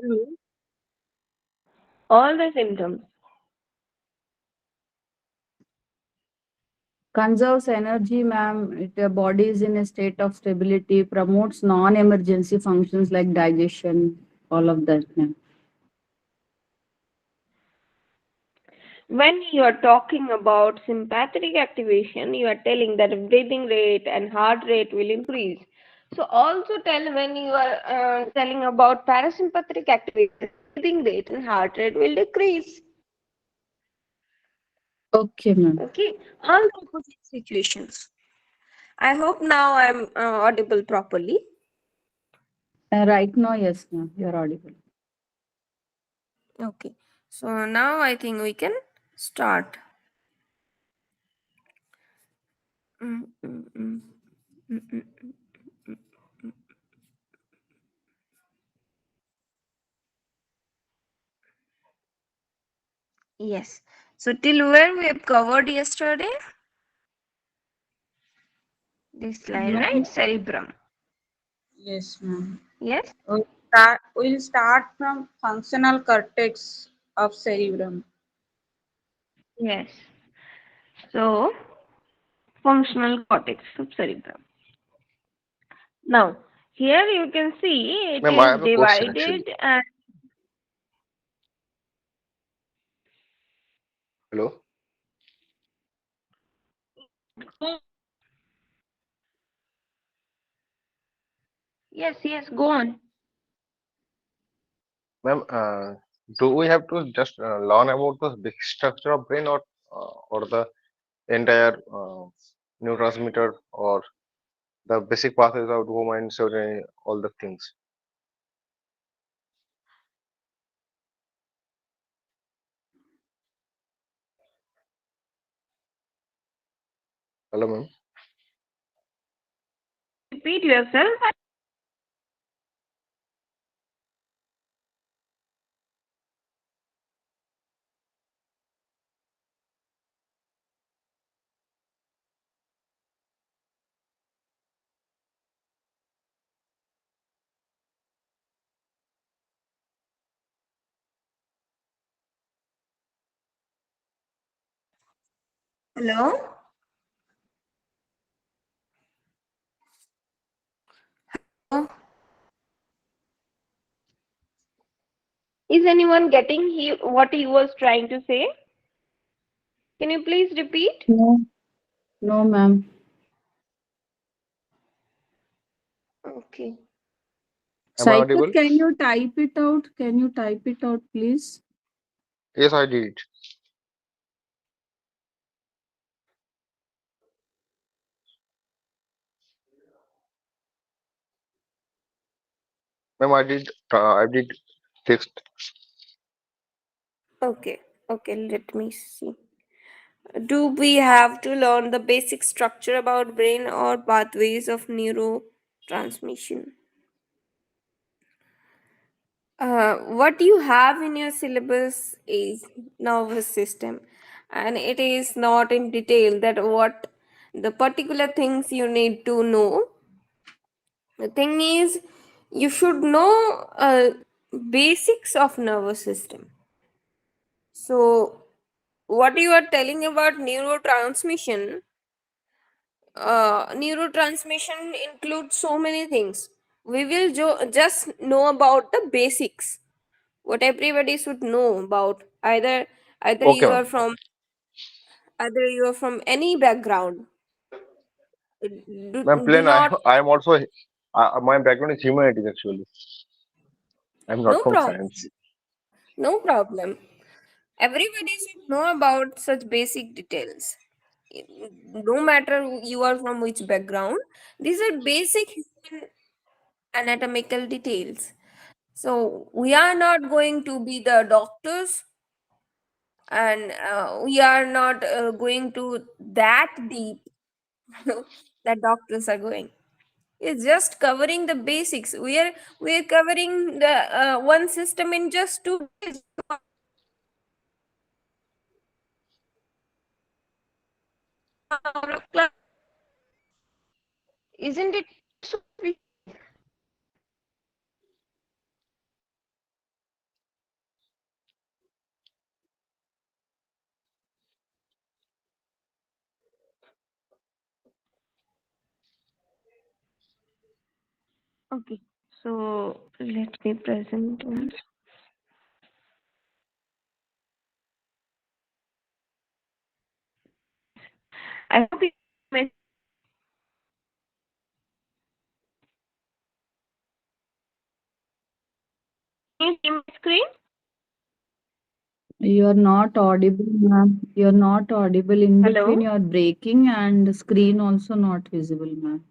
me all the symptoms. Conserves energy, ma'am. The body is in a state of stability, promotes non-emergency functions like digestion, all of that, ma'am. When you are talking about sympathetic activation, you are telling that breathing rate and heart rate will increase. So also tell when you are telling about parasympathetic activation, breathing rate and heart rate will decrease. Okay, ma'am. Okay, all the opposite situations. I hope now I'm audible properly. Right now, yes, ma'am. You're audible. Okay, so now I think we can start. Mm, mm, mm. Mm, mm, mm. Yes. So till where we have covered yesterday? This slide, right? Ma'am, Cerebrum. yes, ma'am. Yes? We'll start from functional cortex of cerebrum. Yes. So functional cortex of cerebrum. Now here you can see it Ma'am, I is have a question actually. divided and Hello? yes, yes, go on. Ma'am, do we have to just learn about the big structure of brain or the entire neurotransmitter or the basic pathways of dopamine, serotonin, all the things? Hello, ma'am. Repeat yourself. Hello? Oh, is anyone getting what he was trying to say? Can you please repeat? No, no, ma'am. Okay. Am I Saikat, audible? can you type it out? Can you type it out, please? Yes, I did it. Ma'am, I did text. Okay. Okay, let me see. Do we have to learn the basic structure about brain or pathways of neurotransmission? What you have in your syllabus is nervous system, and it is not in detail that what the particular things you need to know. The thing is, you should know basics of nervous system. So, what you are telling about neurotransmission, neurotransmission includes so many things. We will just know about the basics, what everybody should know about. Either Okay, you ma'am. are from either you are from any background. Ma'am, Do plain, not, I am also, my background is humanities actually. I'm not no from problem, science. no problem. Everybody should know about such basic details. No matter you are from which background, these are basic human anatomical details. So we are not going to be the doctors, and we are not going to that deep that doctors are going. It's just covering the basics. We are covering the one system in just 2 days. Isn't it so? Okay, so let me present one. I hope you can see my screen. You're not audible, ma'am. You're not audible. In between, Hello. you're breaking, and the screen also not visible, ma'am.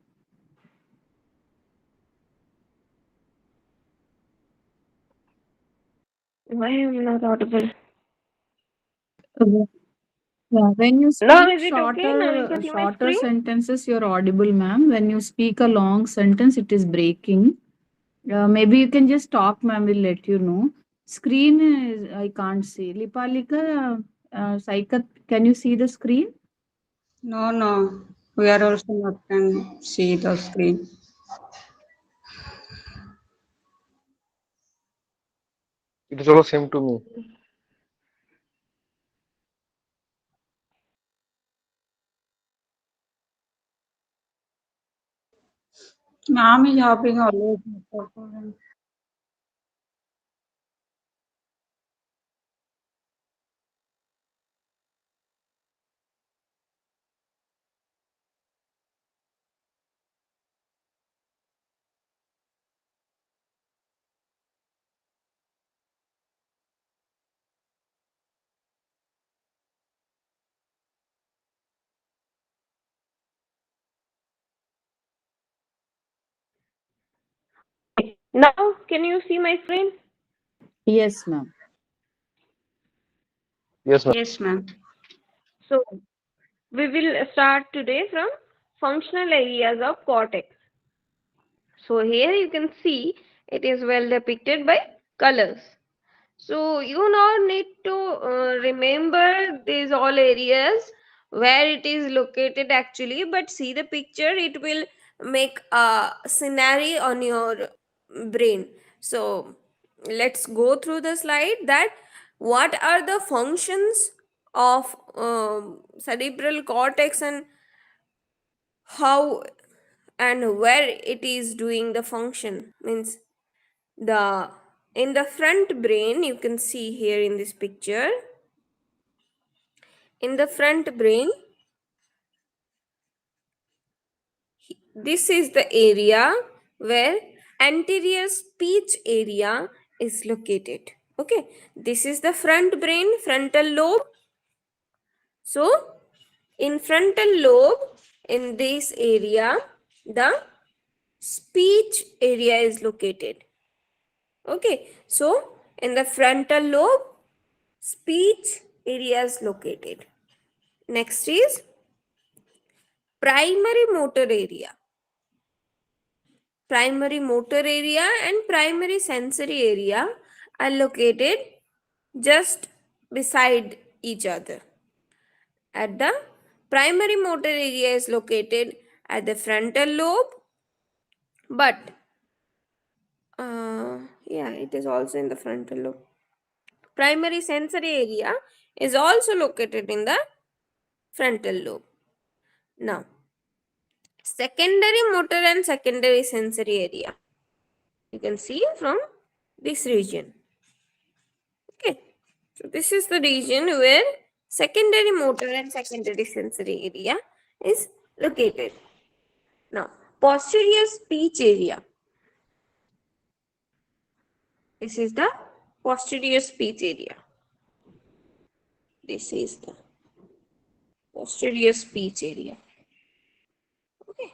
Why am I not audible? Okay. Yeah, when you Now speak is it okay? Now you can see my shorter screen. sentences, you're audible, ma'am. When you speak a long sentence, it is breaking. Maybe you can just talk, ma'am. We'll let you know. Screen is I can't see. Lipalika, Saikat, can you see the screen? No, no, we are also not can see the screen. It is also same to me. Ma'am is having always. Now can you see my screen? Yes, ma'am. Yes, ma'am. Yes, ma'am. So we will start today from functional areas of cortex. So here you can see it is well depicted by colors. So you now need to remember these all areas where it is located actually, but see the picture, it will make a scenario on your brain. So let's go through the slide that what are the functions of cerebral cortex and how and where it is doing the function means the in the front brain you can see here in this picture. In the front brain, this is the area where anterior speech area is located. Okay, this is the front brain, frontal lobe. So in frontal lobe, in this area, the speech area is located. Okay, so in the frontal lobe, speech area is located. Next is primary motor area. Primary motor area and primary sensory area are located just beside each other. At the primary motor area is located at the frontal lobe, but yeah, it is also in the frontal lobe. Primary sensory area is also located in the frontal lobe. Now, secondary motor and secondary sensory area. You can see from this region. Okay, so this is the region where secondary motor and secondary sensory area is located. Now, posterior speech area. This is the posterior speech area. This is the posterior speech area. Okay,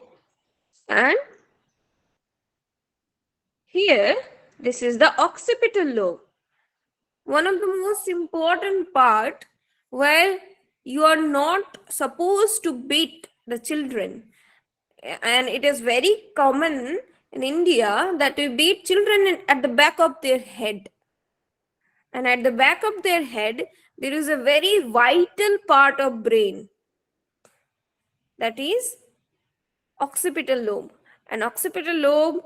and here this is the occipital lobe. One of the most important part where you are not supposed to beat the children, and it is very common in India that we beat children at the back of their head, and at the back of their head there is a very vital part of brain, that is occipital lobe. And occipital lobe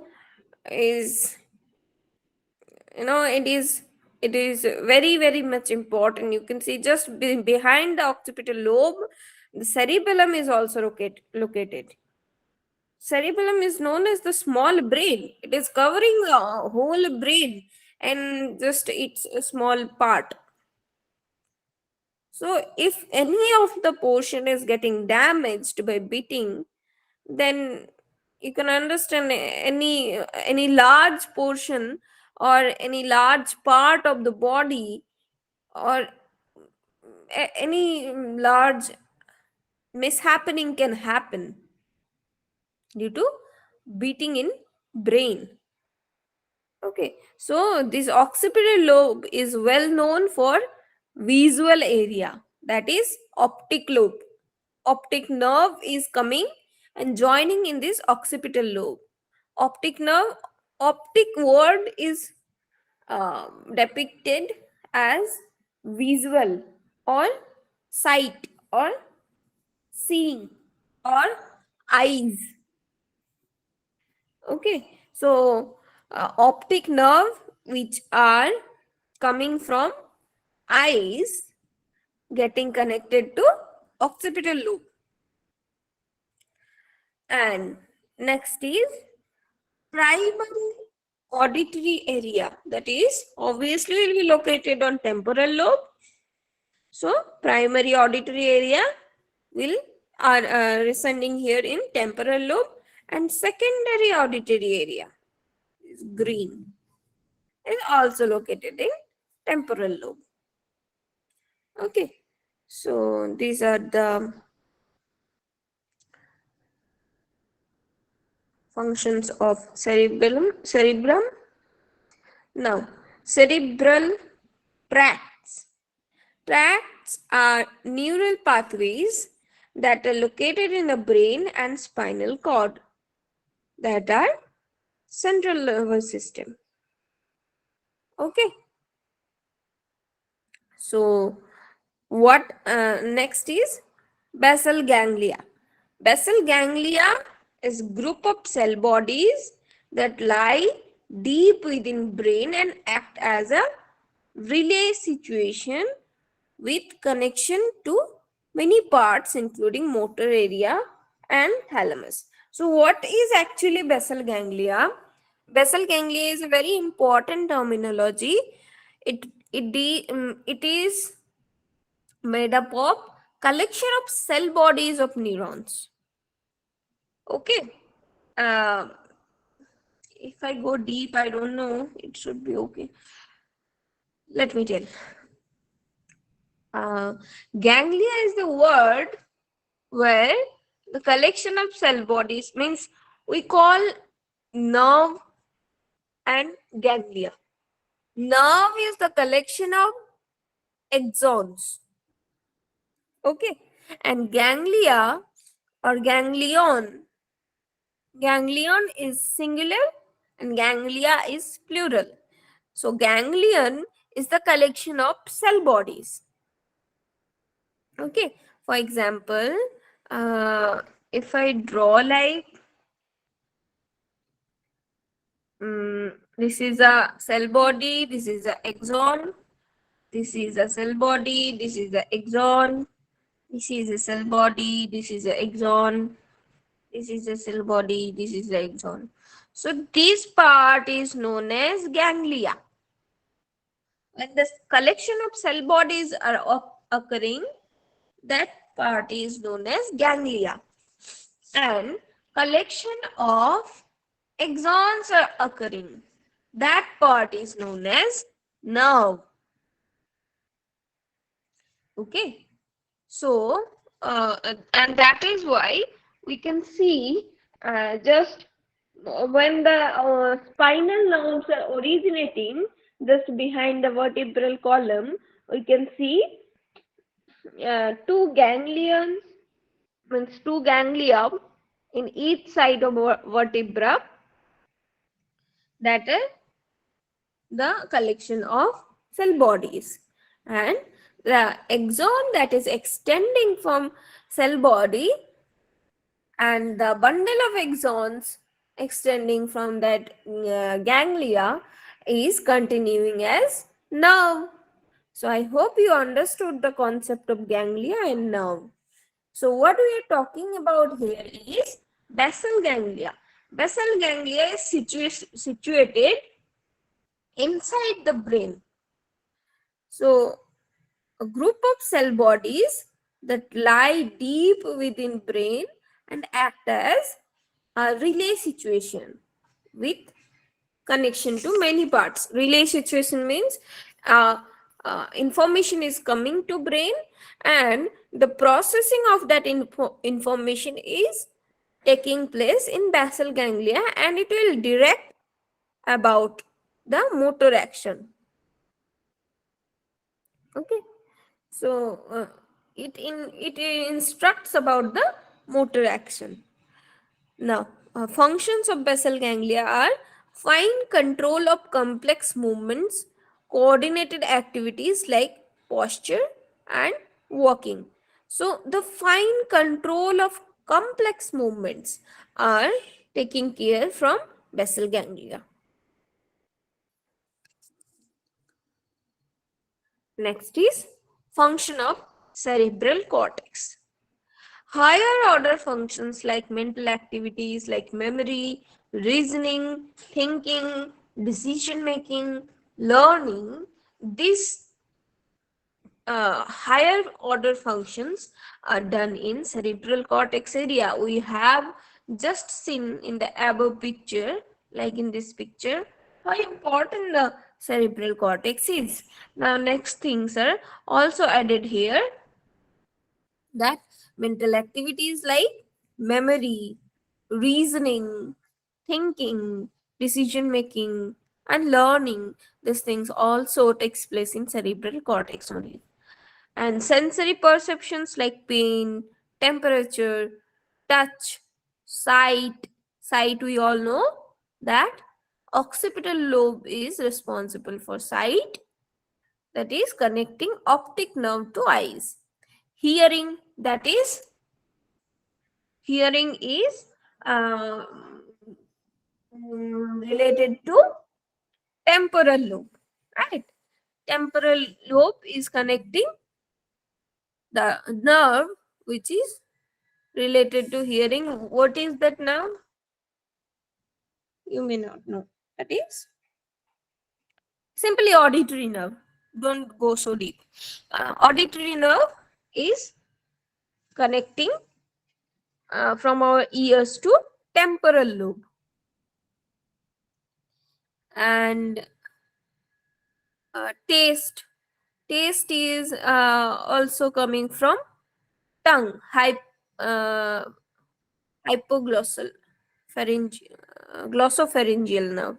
is, it is very very much important. You can see just behind the occipital lobe the cerebellum is also located. Cerebellum is known as the small brain. It is covering the whole brain and just it's a small part. So if any of the portion is getting damaged by beating, then you can understand any large portion or any large part of the body or any large mishappening can happen due to beating in brain. Okay, so this occipital lobe is well known for visual area, that is optic lobe. Optic nerve is coming and joining in this occipital lobe. Optic nerve, optic word is depicted as visual or sight or seeing or eyes. Okay, so optic nerve which are coming from eyes getting connected to occipital lobe. And next is primary auditory area, that is obviously will be located on temporal lobe. So primary auditory area will are residing here in temporal lobe, and secondary auditory area is green, is also located in temporal lobe. Okay, so these are the functions of cerebrum. Now, cerebral tracts. Tracts are neural pathways that are located in the brain and spinal cord, that are central nervous system. Okay. So, what next is basal ganglia. Basal ganglia is group of cell bodies that lie deep within brain and act as a relay situation with connection to many parts including motor area and thalamus. So what is actually basal ganglia? Basal ganglia is a very important terminology. It is made up of collection of cell bodies of neurons. Okay. Uh, if I go deep, I don't know. It should be okay. Let me tell. Ganglia is the word where the collection of cell bodies means we call nerve and ganglia. Nerve is the collection of axons. Okay. And ganglia or ganglion. Ganglion is singular and ganglia is plural. So ganglion is the collection of cell bodies. Okay. For example, if I draw like this is a cell body, this is a axon, this is a cell body, this is the axon, this is a cell body, this is a axon, this is a cell body, this is the axon. So this part is known as ganglia. When the collection of cell bodies are occurring, that part is known as ganglia. And collection of axons are occurring, that part is known as nerve. Okay, so and that is why we can see just when the spinal nerves are originating just behind the vertebral column, we can see two ganglions, means two ganglia in each side of vertebra, that is the collection of cell bodies, and the axon that is extending from cell body and the bundle of axons extending from that ganglia is continuing as nerve. So I hope you understood the concept of ganglia and nerve. So what we are talking about here is Basal ganglia. Basal ganglia is situated inside the brain. So, a group of cell bodies that lie deep within brain and act as a relay situation with connection to many parts. Relay situation means uh, information is coming to brain and the processing of that information is taking place in basal ganglia and it will direct about the motor action. Okay, so it instructs about the motor action. Now, functions of basal ganglia are fine control of complex movements, coordinated activities like posture and walking. So, the fine control of complex movements are taking care from basal ganglia. Next is function of cerebral cortex. Higher order functions like mental activities like memory, reasoning, thinking, decision making, learning, these higher order functions are done in cerebral cortex area. We have just seen in the above picture, like in this picture, how important the cerebral cortex is. Now, next things are also added here, that mental activities like memory, reasoning, thinking, decision making, and learning, these things also takes place in cerebral cortex only. And sensory perceptions like pain, temperature, touch, sight we all know that occipital lobe is responsible for sight, that is connecting optic nerve to eyes. Hearing is uh, related to temporal lobe, right? Temporal lobe is connecting the nerve which is related to hearing. What is that nerve? You may not know. That is simply auditory nerve. Don't go so deep. Auditory nerve is connecting from our ears to temporal lobe. And taste. Taste is also coming from tongue, uh, hypoglossal, glossopharyngeal nerve.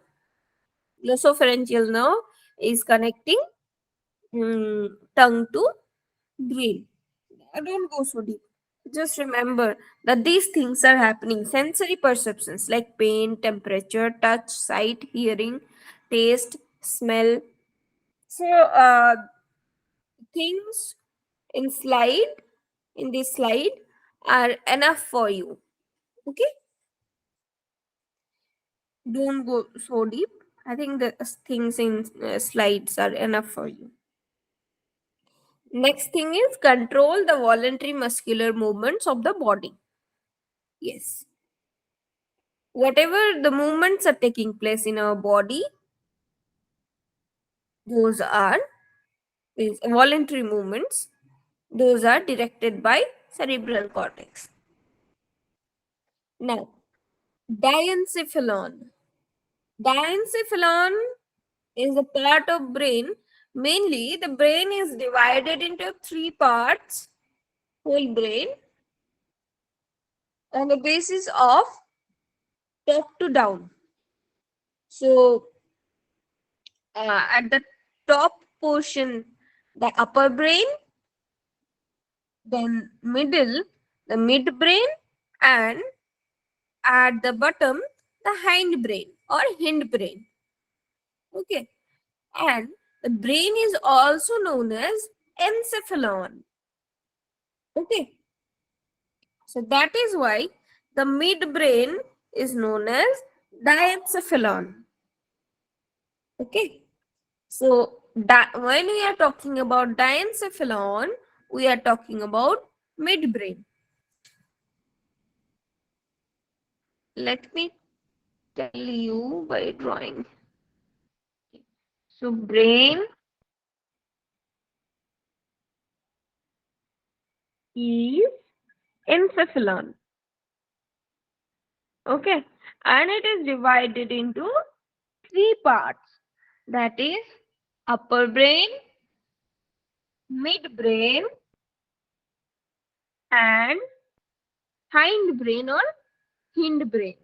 Glossopharyngeal nerve is connecting tongue to brain. I don't go so deep. Just remember that these things are happening. Sensory perceptions like pain, temperature, touch, sight, hearing, taste, smell. So, things in slide in this slide are enough for you. Okay, don't go so deep. I think the things in slides are enough for you. Next thing is control the voluntary muscular movements of the body. Yes, whatever the movements are taking place in our body, those are these voluntary movements, those are directed by cerebral cortex. Now, diencephalon. Diencephalon is a part of brain. Mainly, the brain is divided into three parts, whole brain, on the basis of top to down. So, at the top portion, the upper brain, then middle, the midbrain, and at the bottom, the hindbrain or hindbrain. Okay, and the brain is also known as encephalon. Okay, so that is why the midbrain is known as diencephalon. Okay, so when we are talking about diencephalon, we are talking about midbrain. let me tell you by drawing. So brain is encephalon. Okay, and it is divided into three parts. That is upper brain, midbrain, and hindbrain or hindbrain.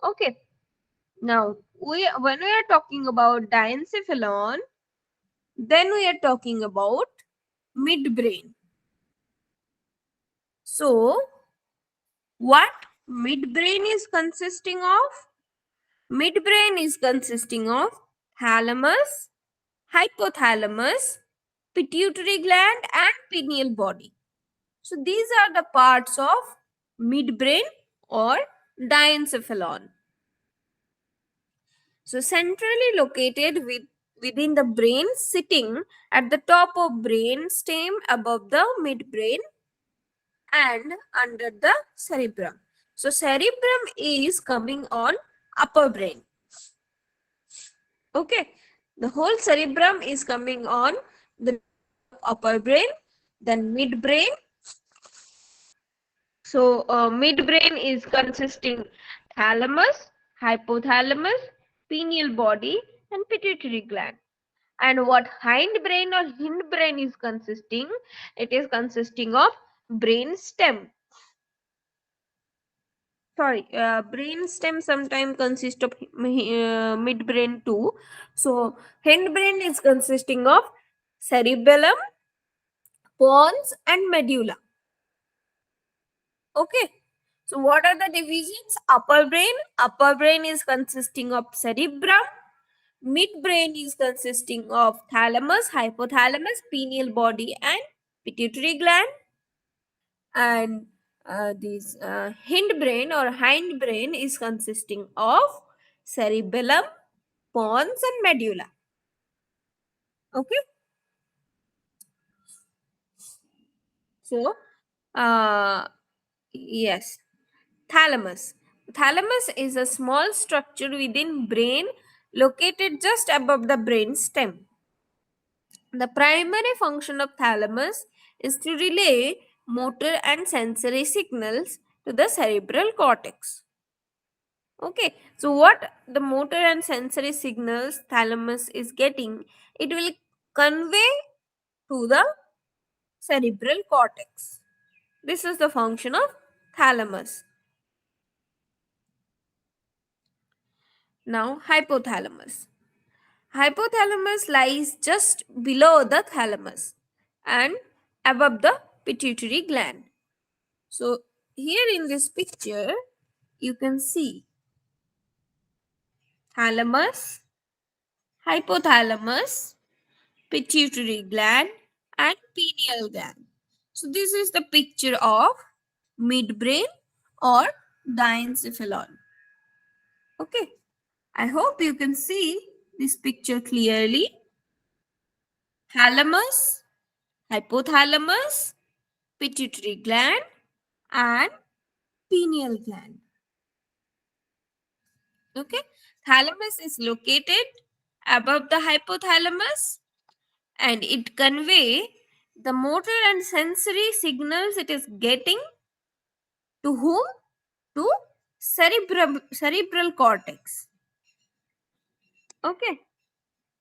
Okay. Now, when we are talking about diencephalon, then we are talking about midbrain. So, what midbrain is consisting of? Midbrain is consisting of thalamus, hypothalamus, pituitary gland, and pineal body. So, these are the parts of midbrain or diencephalon. So centrally located within the brain, sitting at the top of brain stem above the midbrain and under the cerebrum. So cerebrum is coming on upper brain. Okay, the whole cerebrum is coming on the upper brain, then midbrain. So midbrain is consisting thalamus, hypothalamus, pineal body, and pituitary gland. And what hindbrain or hindbrain is consisting? It is consisting of brain stem. Sorry, brain stem sometimes consists of midbrain too. So hindbrain is consisting of cerebellum, pons, and medulla. Okay. So what are the divisions? Upper brain is consisting of cerebrum. Midbrain is consisting of thalamus, hypothalamus, pineal body, and pituitary gland. And this hindbrain or hindbrain is consisting of cerebellum, pons, and medulla. Okay. So, yes, thalamus. Thalamus is a small structure within brain located just above the brain stem. The primary function of thalamus is to relay motor and sensory signals to the cerebral cortex. Okay, so what the motor and sensory signals thalamus is getting, it will convey to the cerebral cortex. This is the function of thalamus. Now, hypothalamus. Hypothalamus lies just below the thalamus and above the pituitary gland. So, here in this picture, you can see thalamus, hypothalamus, pituitary gland, and pineal gland. So, this is the picture of midbrain or diencephalon. Okay, I hope you can see this picture clearly. Thalamus, hypothalamus, pituitary gland, and pineal gland. Okay, thalamus is located above the hypothalamus and it convey the motor and sensory signals it is getting to whom? To cerebral cortex. Okay,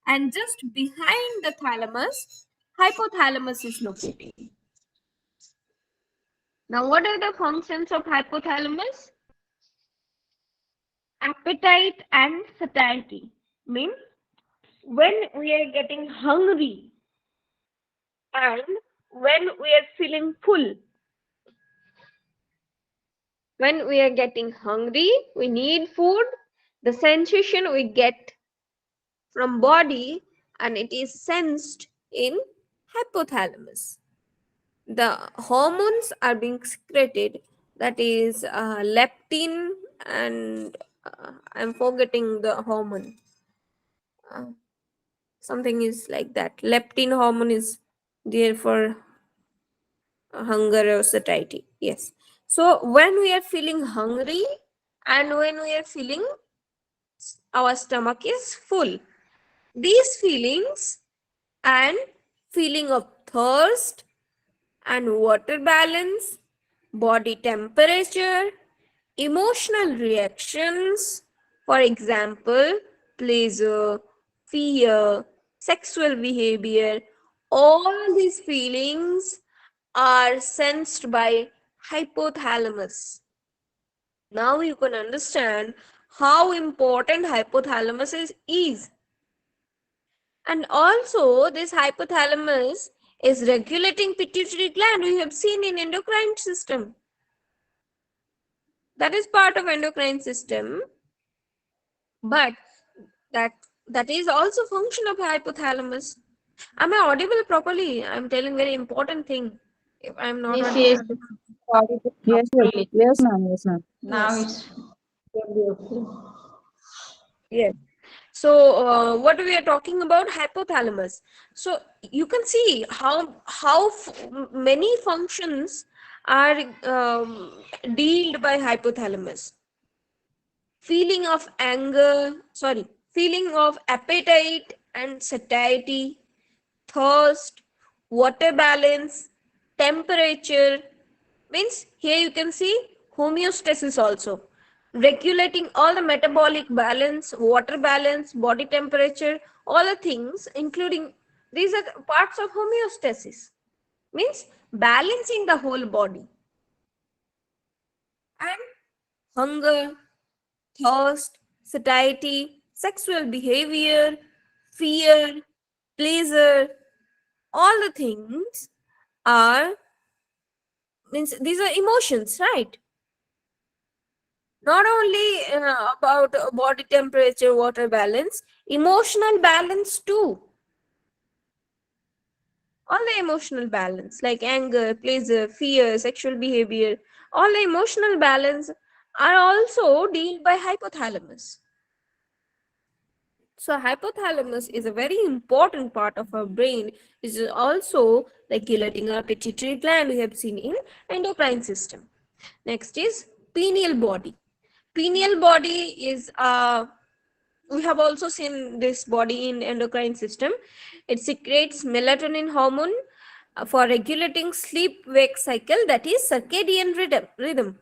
and just behind the thalamus, hypothalamus is located. Now, what are the functions of hypothalamus? Appetite and satiety. Means when we are getting hungry and when we are feeling full. When we are getting hungry, we need food. The sensation we get from body and it is sensed in hypothalamus. The hormones are being secreted, that is leptin and I'm forgetting the hormone. Something is like that. Leptin hormone is there for hunger or satiety. Yes. So when we are feeling hungry, and when we are feeling our stomach is full. These feelings and feeling of thirst and water balance, body temperature, emotional reactions, for example, pleasure, fear, sexual behavior, all these feelings are sensed by hypothalamus. Now you can understand how important hypothalamus is. And also, this hypothalamus is regulating pituitary gland we have seen in endocrine system. That is part of endocrine system, but that that is also function of hypothalamus. Am I audible properly? I'm telling very important thing. If I'm not Yes, audible, yes. Audible Yes, properly. yes, ma'am. Yes, ma'am. Now yes, it's very okay. yes. So what we are talking about, hypothalamus. So you can see how many functions are dealt by hypothalamus. Feeling of anger, sorry, feeling of appetite and satiety, thirst, water balance, temperature. Means here you can see homeostasis also. Regulating all the metabolic balance, water balance, body temperature, all the things, including these are the parts of homeostasis. Means balancing the whole body. And hunger, thirst, satiety, sexual behavior, fear, pleasure, all the things are, means these are emotions, right? Not only about body temperature, water balance, emotional balance too. All the emotional balance like anger, pleasure, fear, sexual behavior, all the emotional balance are also dealt by hypothalamus. So hypothalamus is a very important part of our brain. It is also regulating our pituitary gland we have seen in endocrine system. Next is pineal body. Pineal body is we have also seen this body in endocrine system. It secretes melatonin hormone for regulating sleep wake cycle, that is circadian rhythm.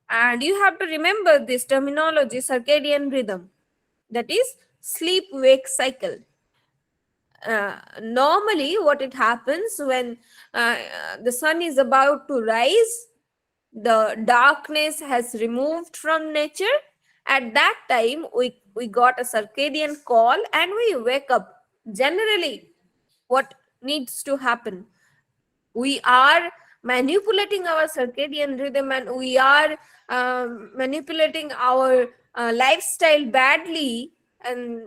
And you have to remember this terminology, circadian rhythm, that is sleep wake cycle. Normally what it happens when uh, the sun is about to rise, the darkness has removed from nature. At that time we got a circadian call and we wake up. Generally what needs to happen, we are manipulating our circadian rhythm and we are manipulating our lifestyle badly, and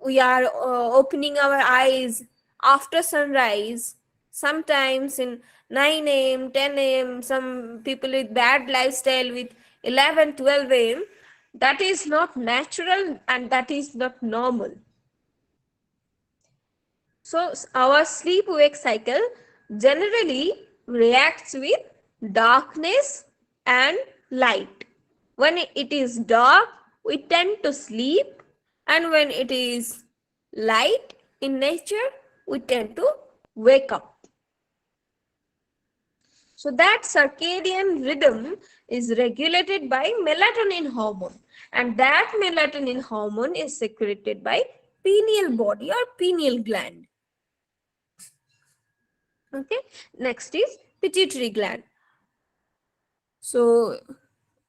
we are opening our eyes after sunrise, sometimes in 9 a.m., 10 a.m., some people with bad lifestyle with 11, 12 a.m. That is not natural and that is not normal. So our sleep wake cycle generally reacts with darkness and light. When it is dark, we tend to sleep, and when it is light in nature, we tend to wake up. So that circadian rhythm is regulated by melatonin hormone, and that melatonin hormone is secreted by pineal body or pineal gland. Okay, next is pituitary gland. So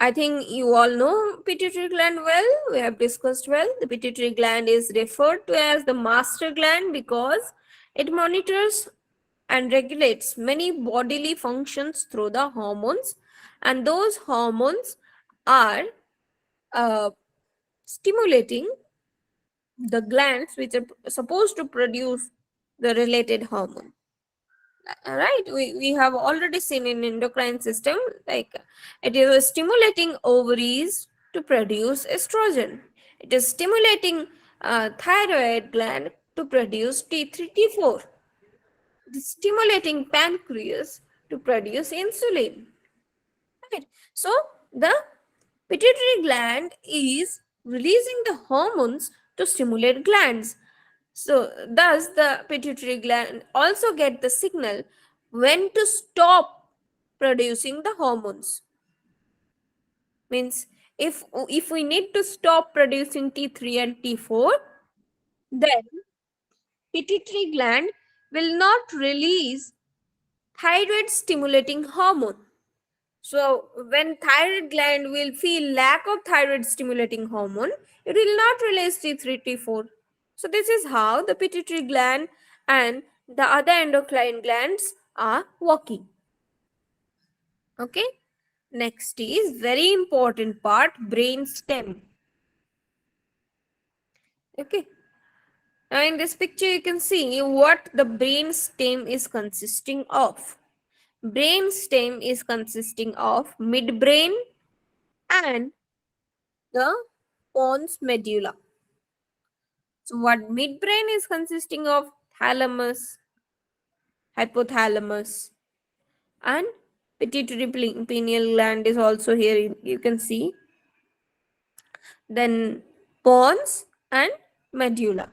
I think you all know pituitary gland well. We have discussed well. The pituitary gland is referred to as the master gland because it monitors and regulates many bodily functions through the hormones, and those hormones are uh, stimulating the glands which are supposed to produce the related hormone. Right, we have already seen in endocrine system, like it is stimulating ovaries to produce estrogen, it is stimulating thyroid gland to produce T3 T4, it is stimulating pancreas to produce insulin, right? So the Pituitary gland is releasing the hormones to stimulate glands. So, thus, the pituitary gland also get the signal when to stop producing the hormones. Means if we need to stop producing T3 and T4, then pituitary gland will not release thyroid stimulating hormone. So when thyroid gland will feel lack of thyroid stimulating hormone, it will not release T3, T4. So this is how the pituitary gland and the other endocrine glands are working. Okay. Next is very important part, brain stem. Okay. Now in this picture you can see what the brain stem is consisting of. Brain stem is consisting of midbrain and the pons medulla. So what midbrain is consisting of? Thalamus, hypothalamus, and pituitary pineal gland is also here. You can see. Then pons and medulla.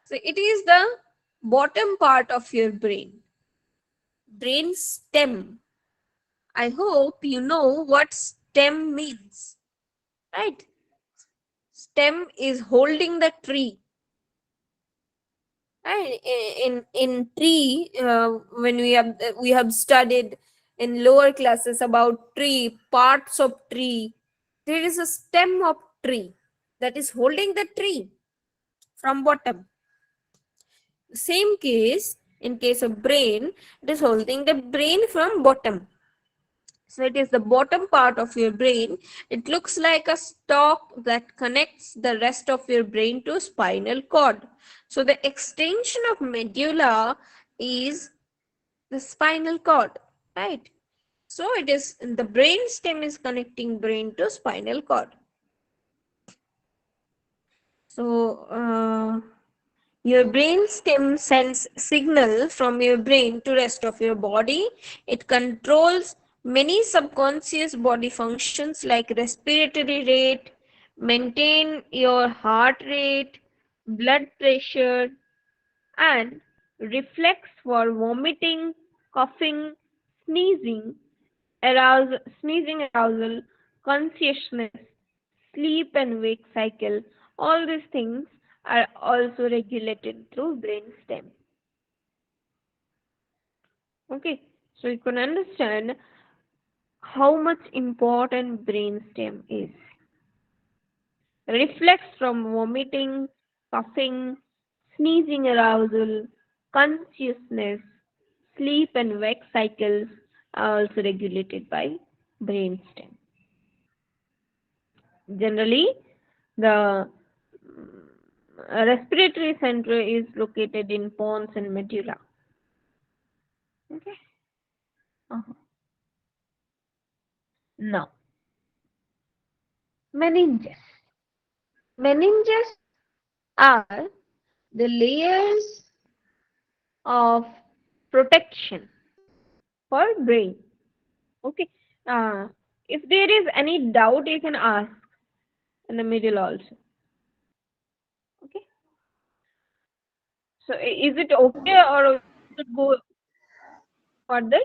So it is the bottom part of your brain. Brain stem. I hope you know what stem means, right? Stem is holding the tree. Right? In tree, when we have studied in lower classes about tree, parts of tree, there is a stem of tree that is holding the tree from bottom. Same case, in case of brain, it is holding the brain from bottom. So it is the bottom part of your brain. It looks like a stalk that connects the rest of your brain to spinal cord. So the extension of medulla is the spinal cord, right? So it is the brain stem is connecting brain to spinal cord. So your brain stem sends signal from your brain to rest of your body. It controls many subconscious body functions like respiratory rate, maintain your heart rate, blood pressure, and reflex for vomiting, coughing, sneezing, arousal, consciousness, sleep and wake cycle. All these things are also regulated through brainstem. Okay, so you can understand how much important brainstem is. Reflex from vomiting, coughing, sneezing arousal, consciousness, sleep and wake cycles are also regulated by brainstem. Generally, the respiratory center is located in pons and medulla. Okay. Now, meninges. Meninges are the layers of protection for brain. Okay. Uh, if there is any doubt, you can ask in the middle also. Okay. So, is it okay or should go further?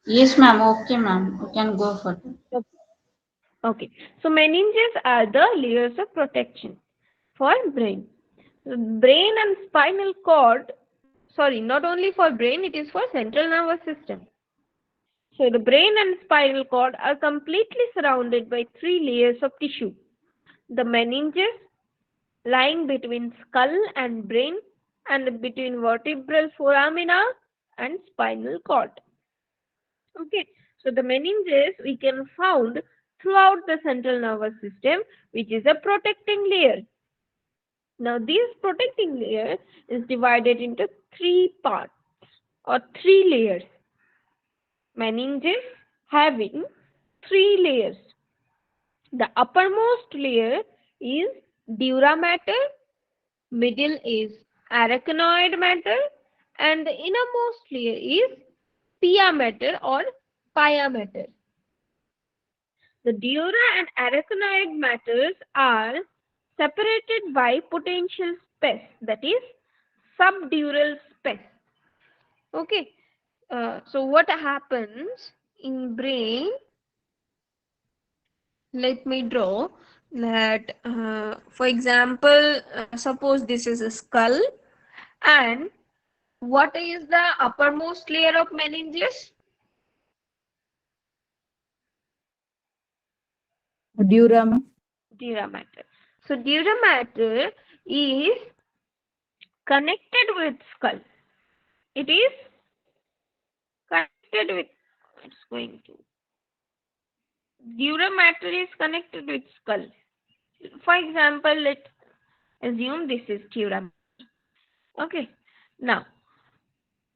Yes, ma'am. Okay, ma'am. You can go for it. Okay. So, meninges are the layers of protection for brain. So brain and spinal cord, sorry, not only for brain, it is for central nervous system. So the brain and spinal cord are completely surrounded by three layers of tissue. The meninges lying between skull and brain and between vertebral foramina and spinal cord. Okay, so the meninges we can found throughout the central nervous system, which is a protecting layer. Now, this protecting layer is divided into three parts or three layers. Meninges having three layers. The uppermost layer is dura mater, middle is arachnoid matter, and the innermost layer is pia mater or pia mater. The dura and arachnoid matters are separated by potential space, that is subdural space. Okay. So what happens in brain? Let me draw that. For example, suppose this is a skull, and what is the uppermost layer of meninges? Dura, ma'am. Dura matter. So dura matter is connected with skull. It is connected with. It's going to. Dura matter is connected with skull. For example, let's assume this is dura matter. Okay. Now,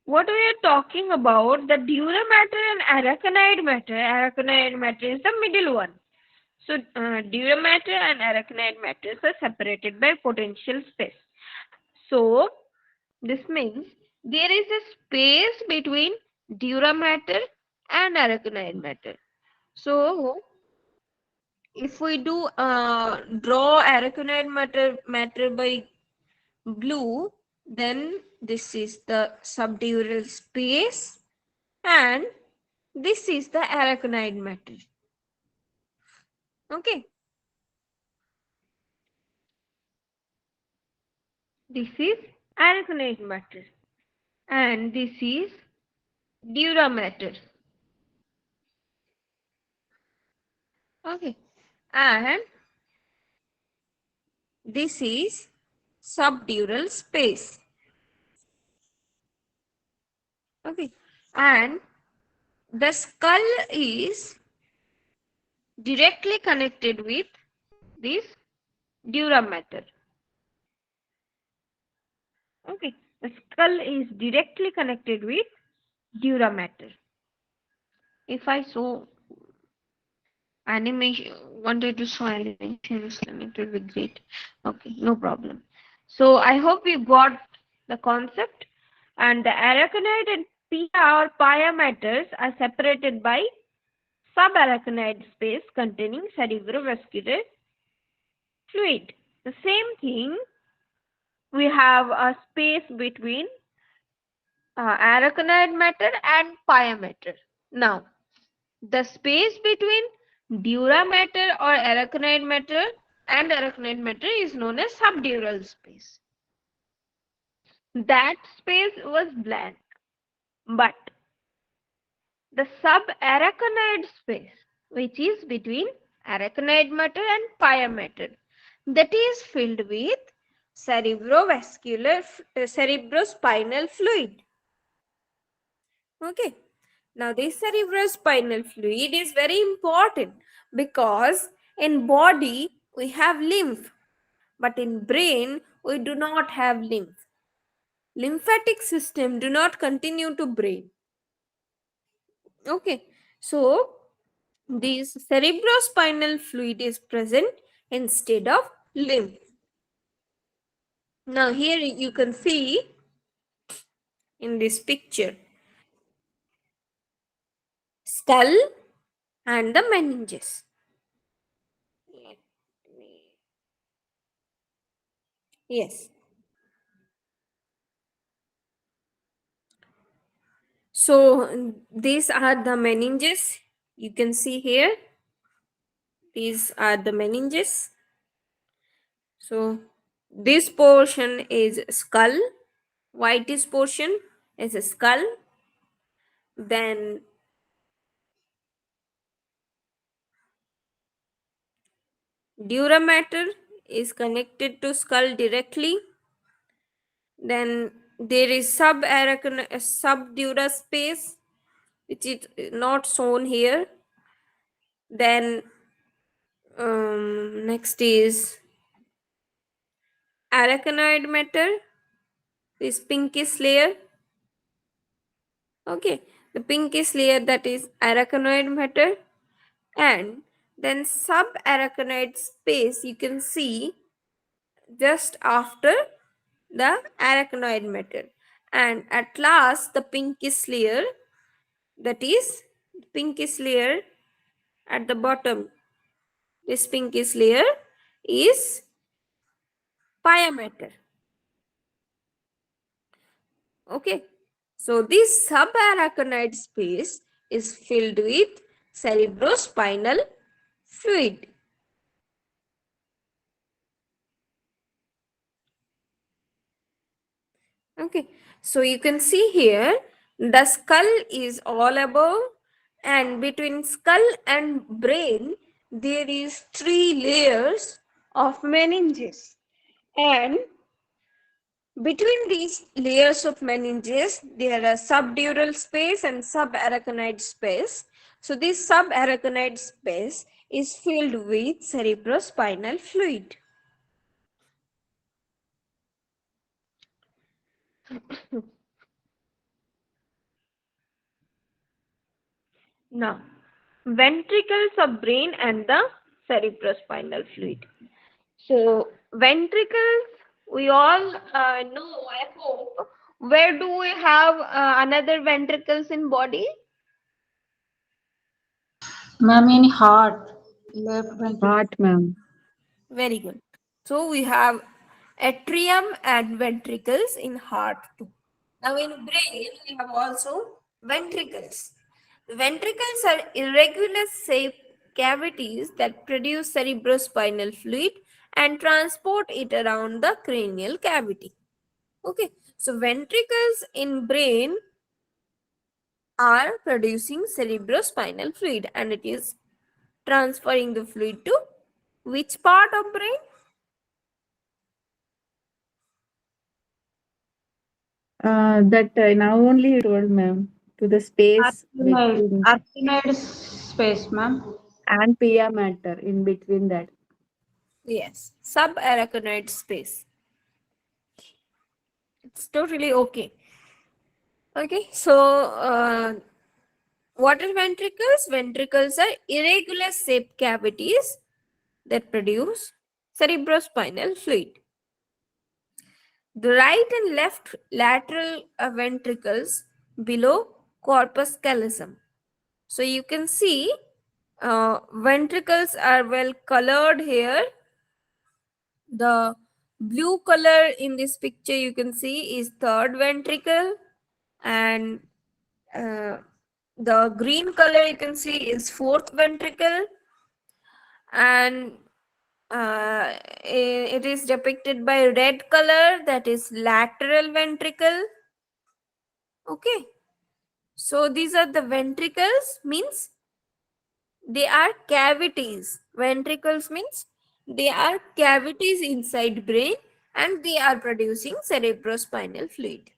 what we are talking about, the dura matter and arachnoid matter. Arachnoid matter is the middle one. So, dura matter and arachnoid matters are separated by potential space. So, this means there is a space between dura matter and arachnoid matter. So, if we do draw arachnoid matter by blue, then this is the subdural space and this is the arachnoid matter. Okay. This is arachnoid matter and this is dura matter. Okay. And this is subdural space. Okay. And the skull is directly connected with this dura matter. Okay. The skull is directly connected with dura matter. If I show animation, wanted to show animations, then it will be great. Okay, no problem. So I hope you got the concept. And the arachnoid and pia or pia matters are separated by subarachnoid space containing cerebrovascular fluid. The same thing, we have a space between arachnoid matter and pia matter. Now, the space between dura matter or arachnoid matter and arachnoid matter is known as subdural space. That space was blank, but the subarachnoid space, which is between arachnoid matter and pia matter, that is filled with cerebrospinal fluid. Okay. Now, this cerebrospinal fluid is very important because in body we have lymph, but in brain we do not have lymph. Lymphatic system do not continue to brain. Okay. So, this cerebrospinal fluid is present instead of lymph. Now, here you can see in this picture skull and the meninges. Yes. So these are the meninges. You can see here. These are the meninges. So this portion is skull. Whitish portion is a skull. Then dura mater is connected to skull directly. Then there is subdura space, which is not shown here. Then next is arachnoid matter, this pinkish layer. Okay, the pinkish layer, that is arachnoid matter, and then subarachnoid space you can see just after the arachnoid matter, and at last the pinkish layer, that is pinkish layer at the bottom, This pinkish layer is pia matter. Okay, so this subarachnoid space is filled with cerebrospinal fluid. Okay, so you can see here the skull is all above, and between skull and brain there is 3 layers of meninges, and between these layers of meninges there are subdural space and subarachnoid space. So this subarachnoid space is filled with cerebrospinal fluid. Now, ventricles of brain and the cerebrospinal fluid. So, ventricles, we all know, I hope. Where do we have another ventricles in body? Ma'am, in heart, left ventricle. Heart, ma'am. Very good. So, we have atrium and ventricles in heart too. Now, in brain, we have also ventricles. The ventricles are irregular shaped cavities that produce cerebrospinal fluid and transport it around the cranial cavity. Okay, so ventricles in brain are producing cerebrospinal fluid, and it is transferring the fluid to which part of brain? That now only you told, ma'am, to the space between Artinoid space, ma'am. and pia matter in between that. Yes, subarachnoid space. It's totally okay. Okay, so what are ventricles? Ventricles are irregular shaped cavities that produce cerebrospinal fluid. The right and left lateral ventricles below corpus callosum. So you can see ventricles are well colored here. The blue color in this picture you can see is third ventricle, and the green color you can see is fourth ventricle, and it is depicted by red color, that is lateral ventricle. Okay, so these are the ventricles, means they are cavities. Ventricles means they are cavities inside brain, and they are producing cerebrospinal fluid.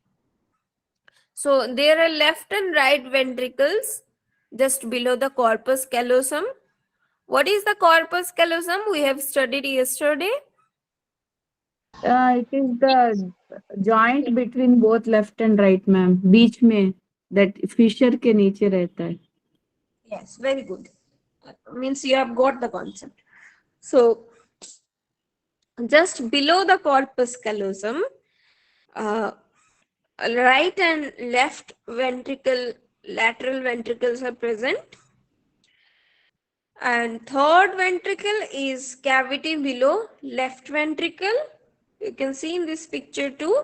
So there are left and right ventricles just below the corpus callosum. What is the corpus callosum? We have studied yesterday. It is the joint between both left and right, ma'am. बीच में that fissure के नीचे रहता है. Yes, very good. Means you have got the concept. So just below the corpus callosum, right and left ventricle, lateral ventricles are present, and third ventricle is cavity below left ventricle. You can see in this picture too,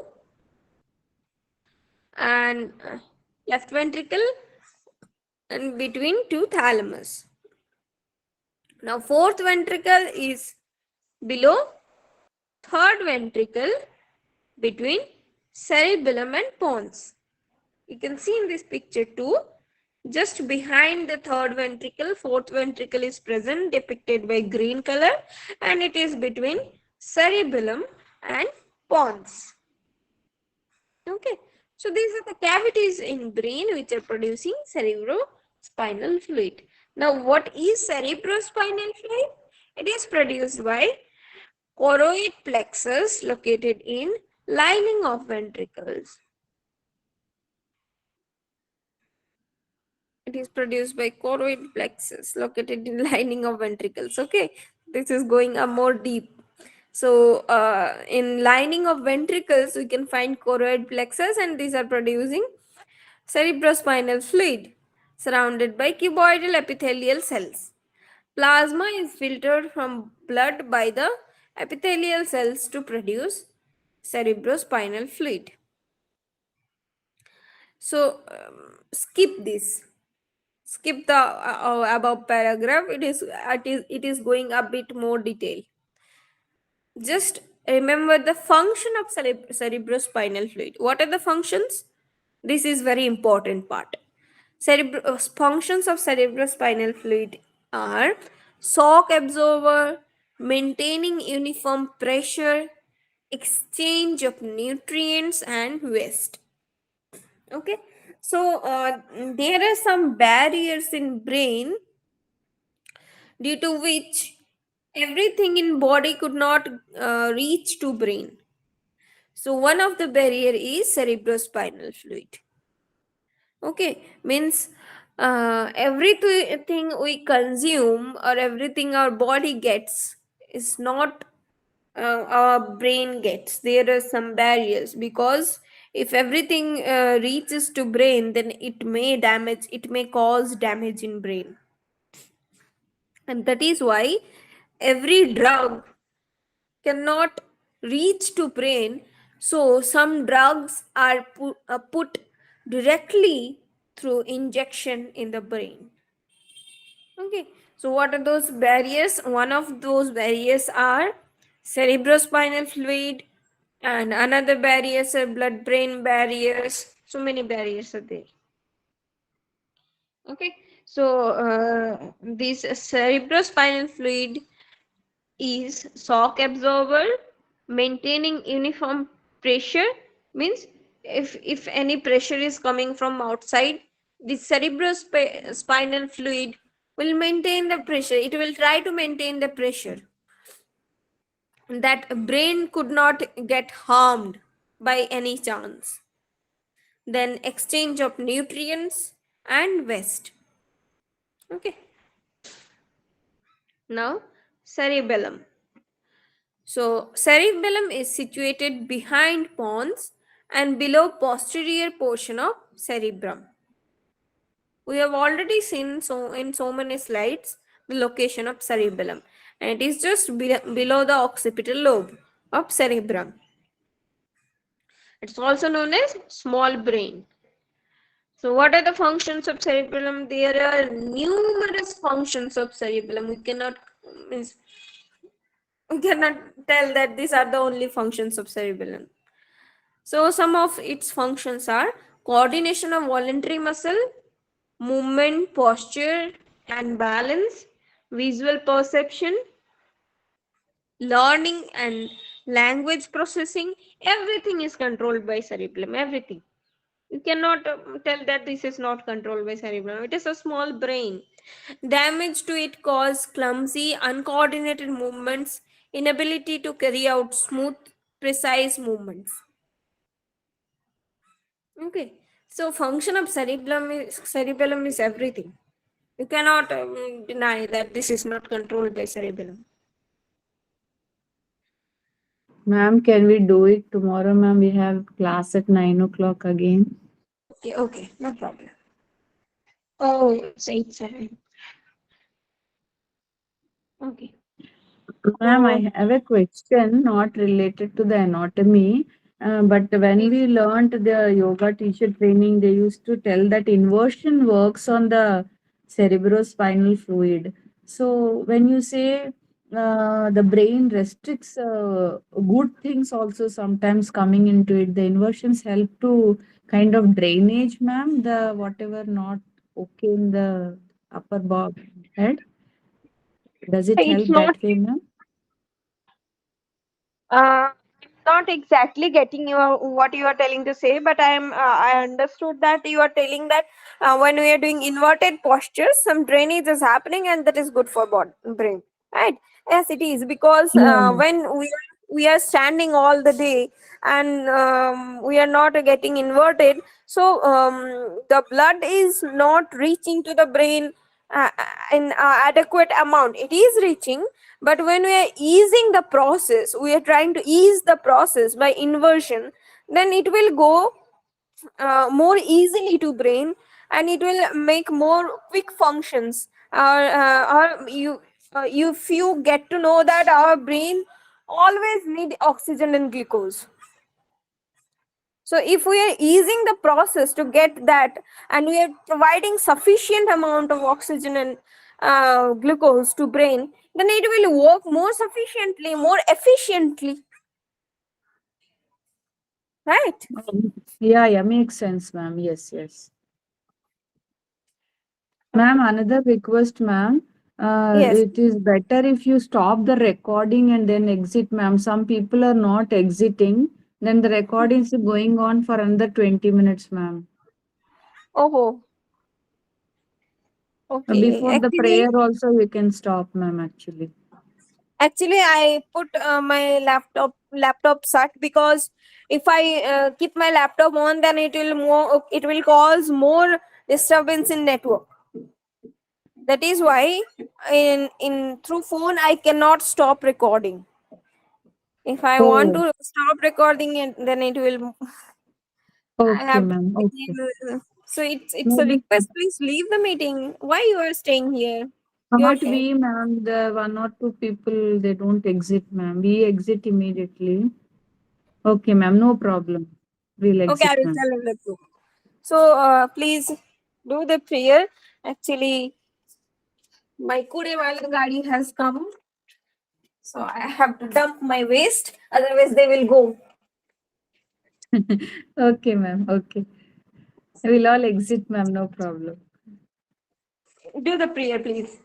and left ventricle and between two thalamus. Now fourth ventricle is below third ventricle between cerebellum and pons. You can see in this picture too, just behind the third ventricle, fourth ventricle is present, depicted by green color, and it is between cerebellum and pons. Okay, so these are the cavities in brain which are producing cerebrospinal fluid. Now, what is cerebrospinal fluid? It is produced by choroid plexus located in lining of ventricles. It is produced by choroid plexus located in lining of ventricles. Okay, this is going a more deep. So in lining of ventricles we can find choroid plexus, and these are producing cerebrospinal fluid surrounded by cuboidal epithelial cells. Plasma is filtered from blood by the epithelial cells to produce cerebrospinal fluid. So skip this. Skip the above paragraph. It is going a bit more detail. Just remember the function of cerebrospinal fluid. What are the functions? This is very important part. Functions of cerebrospinal fluid are shock absorber, maintaining uniform pressure, exchange of nutrients, and waste. Okay, so there are some barriers in brain due to which everything in body could not reach to brain. So one of the barrier is cerebrospinal fluid. Okay, means everything we consume or everything our body gets is not our brain gets. There are some barriers because if everything reaches to brain, then it may cause damage in brain, and that is why every drug cannot reach to brain. So some drugs are put directly through injection in the brain. Okay, so what are those barriers? One of those barriers are cerebrospinal fluid, and another barriers are blood brain barriers. So many barriers are there. Okay, so this cerebrospinal fluid is shock absorber, maintaining uniform pressure. Means if any pressure is coming from outside, the cerebrospinal fluid will maintain the pressure. It will try to maintain the pressure that brain could not get harmed by any chance. Then exchange of nutrients and waste. Okay, now cerebellum. So, cerebellum is situated behind pons and below posterior portion of cerebrum. We have already seen in so many slides the location of cerebellum, and it is just below the occipital lobe of cerebrum. It's also known as small brain. So, what are the functions of cerebellum? There are numerous functions of cerebellum. Means we cannot tell that these are the only functions of cerebellum. So some of its functions are coordination of voluntary muscle, movement, posture and balance, visual perception, learning and language processing. Everything is controlled by cerebellum. Everything. You cannot tell that this is not controlled by cerebellum. It is a small brain. Damage to it cause clumsy, uncoordinated movements, inability to carry out smooth, precise movements. Okay, so function of cerebellum is everything. You cannot deny that this is not controlled by cerebellum. Ma'am, can we do it tomorrow, ma'am? We have class at 9 o'clock again. Okay, no problem. Oh, it's 8-7. Okay. Ma'am, So I have a question not related to the anatomy, but when please. we learned the yoga teacher training, they used to tell that inversion works on the cerebrospinal fluid. So when you say the brain restricts good things also sometimes coming into it, the inversions help to kind of drainage, ma'am, the whatever not okay in the upper head. Does it It's help not that way, ma'am? not exactly getting what you are telling to say, but I understood that you are telling that when we are doing inverted postures, some drainage is happening, and that is good for brain, right? Yes, it is because No. when we are standing all the day and we are not getting inverted, so the blood is not reaching to the brain in adequate amount. It is reaching, but when we are easing the process, we are trying to ease the process by inversion, then it will go more easily to brain, and it will make more quick functions, or you if you get to know that our brain always need oxygen and glucose. So if we are easing the process to get that, and we are providing sufficient amount of oxygen and glucose to brain, then it will work more sufficiently, more efficiently, right? Yeah, yeah, makes sense, ma'am. Yes, yes. Ma'am, another request, ma'am. Yes. It is better if you stop the recording and then exit, ma'am. Some people are not exiting. Then the recording is going on for another 20 minutes, ma'am. Oh, okay. Before the prayer also, you can stop, ma'am, actually. Actually, I put my laptop shut, because if I keep my laptop on, then it will cause more disturbance in network. That is why in through phone I cannot stop recording. If I want Oh, to stop recording it, then it will. I okay, have to ma'am. Okay. begin. So it's a Maybe request. Please leave the meeting. Why you are staying here? You are can't be, ma'am. The one or two people, they don't exit, ma'am. We exit immediately. Okay, ma'am. No problem. We'll okay. I exit, will ma'am. tell the group. So please do the prayer. Actually, my kure wala gadi has come, so I have to dump my waste. Otherwise, they will go. Okay, ma'am. Okay. We'll all exit, ma'am. No problem. Do the prayer, please.